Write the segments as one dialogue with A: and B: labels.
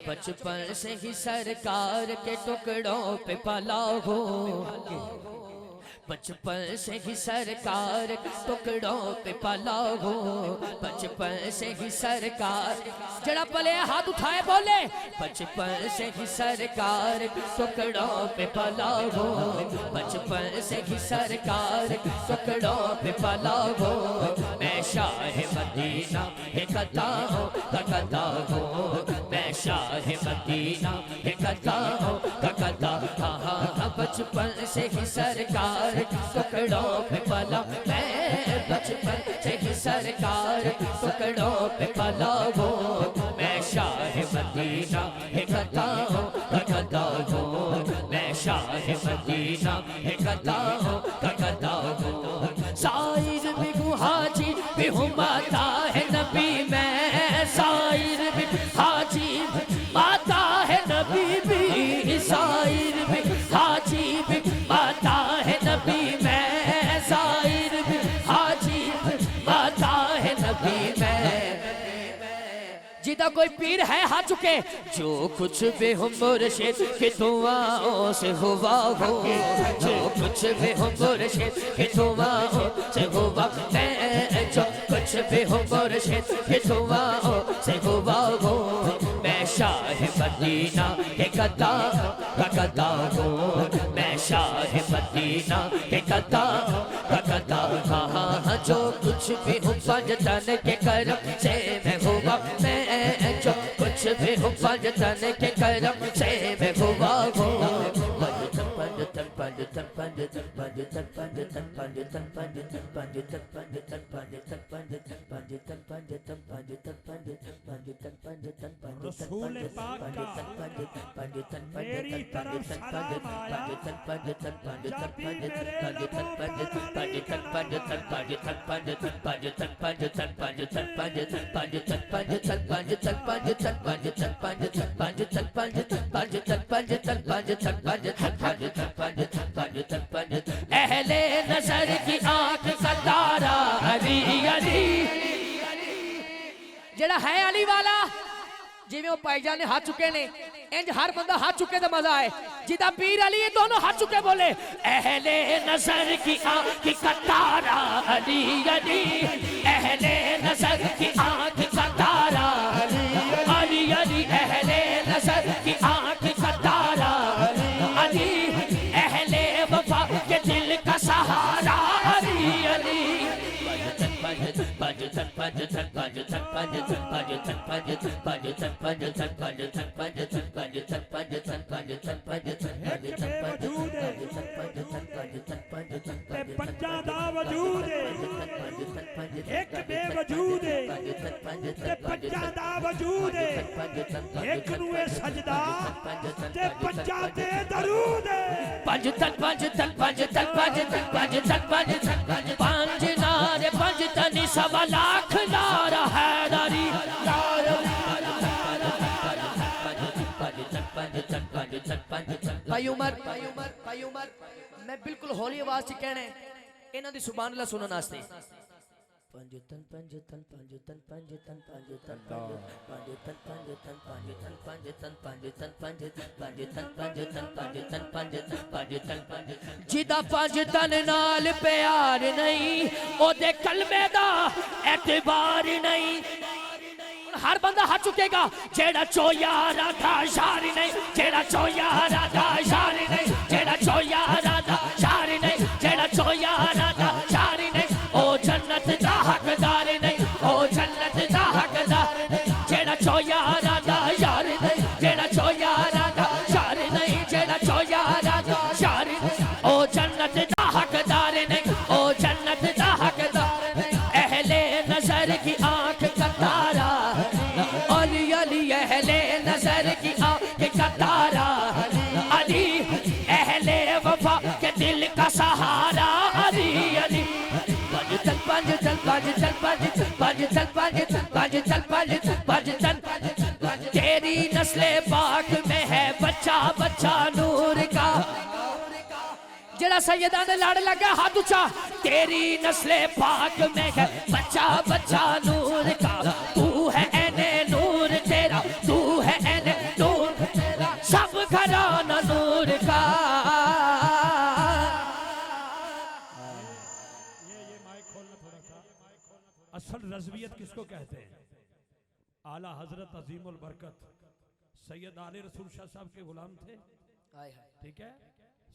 A: बचपन से ही सरकार के टुकड़ों पे पला हो, बचपन से ही सरकार के टुकड़ों पे पला हो, बचपन से ही सरकार जरा पले हाथ उठाए बोले, बचपन से ही सरकार के टुकड़ों पे पला हो, बचपन से ही सरकार के टुकड़ों पे पला हो। मैं शाह मदीना है कता हो, मैं शाह मदीना है कता हो, हाँ बचपन से ही सरकार टुकड़ों पे पला, मैं बचपन से ही सरकार टुकड़ों पे पला हो। मैं शाह मदीना है कता हो, मैं शाह मदीना है कता हो। साइर भी हाजी भी हूँ माता है नबी, मैं साइर भी हाजी माता है नबी भी, साइर भी हाजी भी माता है नबी, मैं साइर भी हाजी माता है नबी मैं। जिदा कोई पीर है हाथ चुके, जो कुछ भी हो मुर्शिद की दुआओं से हुआ हो, जो कुछ भी हो मुर्शिद की दुआओं से हुआ, मैं जो कुछ भी हो मुर्शिद की दुआओं से हुआ हो। मैं शाह मदीना के कता हो, मैं शाह मदीना के कता हाँ जो कुछ भी हूँ पंजतन के करम से मैं हुआ, मैं जो कुछ भी हूँ पंजतन के करम से मैं हुआ हो।
B: रसूल पाक का मेरी तरफ सलाम आया, जब भी मेरे लबों
A: अहले नजर की आंख का तारा अली अली, जेड़ा है अली वाला जिवें भाईजान ने हाथ चुके ने, इंज हर बंदा हाथ चुके तो मजा आए। जिदा पीर अली ये दोनों हाथ चुके बोले, अहले नजर की आंख का तारा अली अली, अहले नजर की आंख का तारा अली अली, अहले नजर की आंख का तारा अली, अहले वफा के दिल का सहारा अली अली।
B: पंजा दा वजूद एक बेवजूद पंजा दा वजूद एक नू सजदा ते पंजा ते दरूद।
A: पंज तन पंज तन पंज तन पंज तन पंज तन पंज तन पंज नारे पंज तन सवा लाख नारा हैदरी। भाई उमर मैं बिल्कुल हौली आवाज से कहने इन्हां दी सुभान अल्लाह सुनन वास्ते। पंजतन पंजतन पंजतन पंजतन पंजतन पंजतन पंजतन पंजतन पंजतन पंजतन पंजतन पंजतन पंजतन पंजतन पंजतन पंजतन जिदा पंजतन नाल प्यार नहीं ओदे कलमे दा एतबार नहीं। हर बंदा हाथ चुकेगा, जेड़ा चोया राधा शारी नहीं, जेड़ा चोया राधा शारी नहीं, जेड़ा चोया राधा शारी नहीं, जेड़ा चोया राधा शारी नहीं, ओ जन्नत दा हकदार नहीं, ओ जन्नत दा हकदार नहीं, जेड़ा चोया राधा शारी नहीं, जेड़ा चोया राधा शारी नहीं, जेड़ा चोया राधा शारी नहीं, ओ जन्नत दा हकदार नहीं, ओ जन्नत दा हकदार नहीं। अहले नजर की आंख का तारा अली अली, अहले नजर की आंख का तारा अली, अहले वफा के दिल का सहारा अली अली। पंजतन पंजतन पंजतन पंजतन पंजतन पंजतन पंजतन पंजतन पंजतन तेरी नस्ले पाक में है बच्चा बच्चा नूर का, जरा सैयदा ने लड़ लगा हाथ ऊंचा, तेरी नस्ले पाक में है बच्चा बच्चा नूर का, तू है एने नूर तेरा, तू है एने
B: किसको कहते हैं? आला हजरत अजीमुल बरकत सैयद आले रसूल शाह साहब के गुलाम थे। ठीक है,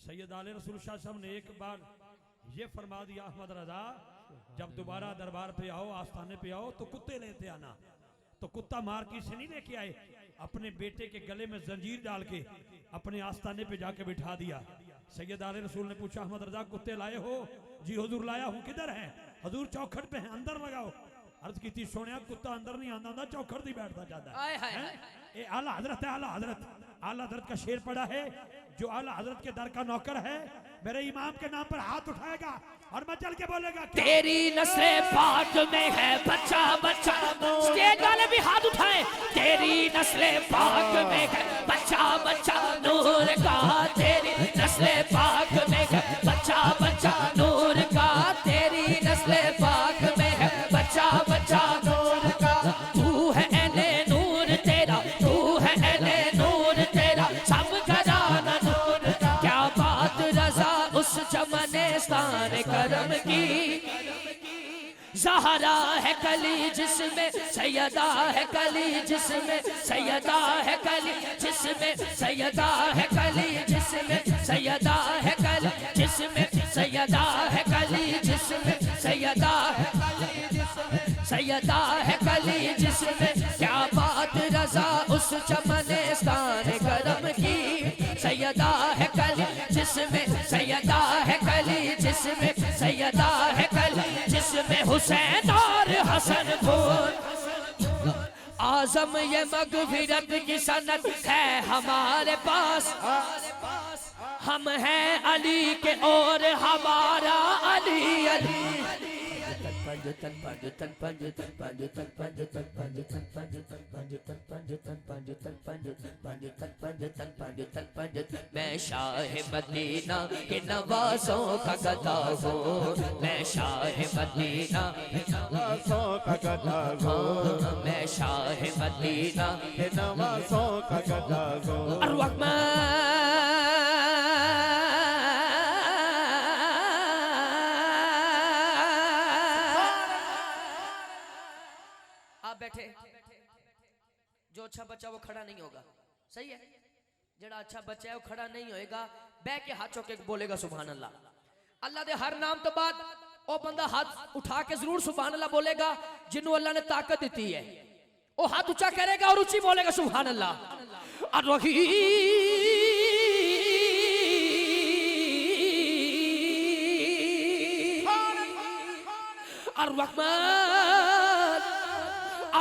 B: सैयद आले रसूल शाह साहब ने एक बार ये फरमा दिया, अहमद रजा जब दोबारा दरबार पे आओ, आस्थाने पे आओ तो कुत्ते लेते आना। तो कुत्ता मार्केट से नहीं लेके आए, अपने बेटे के गले में जंजीर डाल के अपने आस्थाने पे जाके बिठा दिया। सैयद आले रसूल ने पूछा, अहमद रजा कुत्ते लाए हो? जी हुजूर लाया हूँ। किधर है? हुजूर चौखट पे है, अंदर लगाओ। अर्ज की थी, सोने कुत्ता अंदर नहीं आंदा होंदा, चौखट ही बैठता जाता है। आला हजरत है, आला हजरत, आला हजरत का शेर पड़ा है, जो आला हजरत के दर का नौकर है मेरे इमाम के नाम पर हाथ उठाएगा और मैं चल के बोलेगा,
A: तेरी नस्ले पाक में है बच्चा बच्चा। स्टेज वाले भी हाथ उठाए। तेरी नस्ले पाक में है बच्चा बच्चा नूर का, तेरी नस्ले पाक में है बच्चा बच्चा नूर का, तेरी नस्ले पाक में है बच्चा बच्चा नूर का। तू है एने नूर तेरा, तू है एने नूर तेरा, सब खजाना नूर का। क्या बात रजा उस चमने स्थान करम की, ज़हरा है कली जिसमें सैयदा है कली जिसमें सैयदा है कली जिसमें सैयदा है कली जिसमें सैयदा है कली जिसमें सैयदा है कली जिसमें सैयदा है कली जिसमें सैयदा है कली जिसमें। क्या बात रजा उस चमने स्थान करम की, सैयदा है कली जिसमें सैयदा है कली जिसमें सैयदा है कली जिसमें हुसैन और हसन खून। आजम ये मगफिरत की सनत है हमारे पास, हम हैं अली के और हमारा अली अली। मैं शाह मदीना के नवाज़ों का गदा हूँ, मैं शाह मदीना के नवाज़ों का गदा हूँ, मैं शाह मदीना के नवाज़ों का गदा हूँ। बैठे जो अच्छा बच्चा वो खड़ा नहीं होगा, सही है? जड़ा अच्छा बच्चा है वो खड़ा नहीं होएगा, बैठ के हाथ चौके बोलेगा सुभान अल्लाह। अल्लाह दे हर नाम तो बाद वो बंदा हाथ उठा के जरूर सुभान अल्लाह बोलेगा जिन्हों अल्लाह ने ताकत दी है, वो हाथ ऊंचा करेगा और ऊंची बोलेगा सुभान अल्लाह।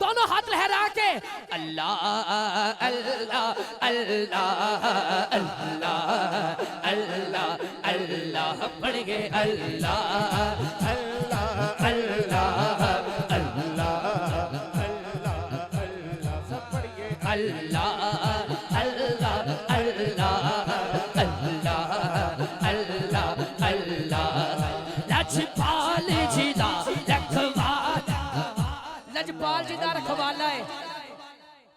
A: दोनों हाथ लहरा के अल्लाह अल्लाह अल्लाह अल्लाह अल्लाह अल्लाह पढ़ गए अल्लाह अल्लाह अल्लाह अल्लाह अल्लाह सब पढ़ गए अल्लाह अल्लाह अल्लाह अल्लाह अल्लाह अल्लाह लजपाल जी दा रखवाला लजपाल जी दा रखवाला है।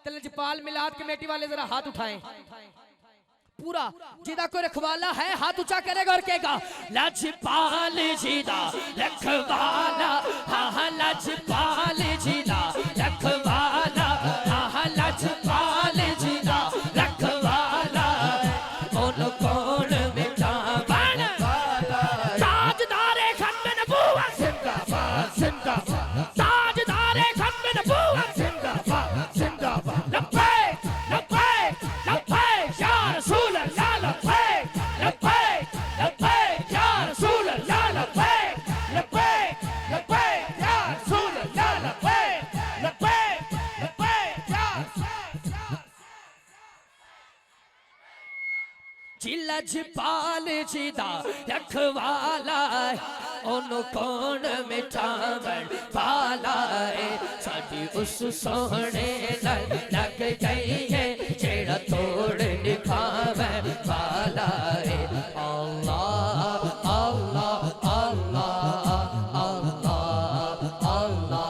A: तो लजपाल मिलाद कमेटी वाले जरा हाथ उठाएं पूरा, जिदा कोई रखवाला है हाथ ऊंचा करेगा और कहेगा लजपाल जीदा रखवाला, हाँ लजपाल जीदा रखवाला, हाँ लजपाल जीदा रखवाला। कौन कौन बेटा बन लजपाल जी दा रखवाला है ओनू कौन मिटावण वाला है साडी उस सोहणे नाल लग गई है जेड़ा तोड़ निभावे वाला है अल्लाह अल्लाह अल्लाह अल्लाह अल्लाह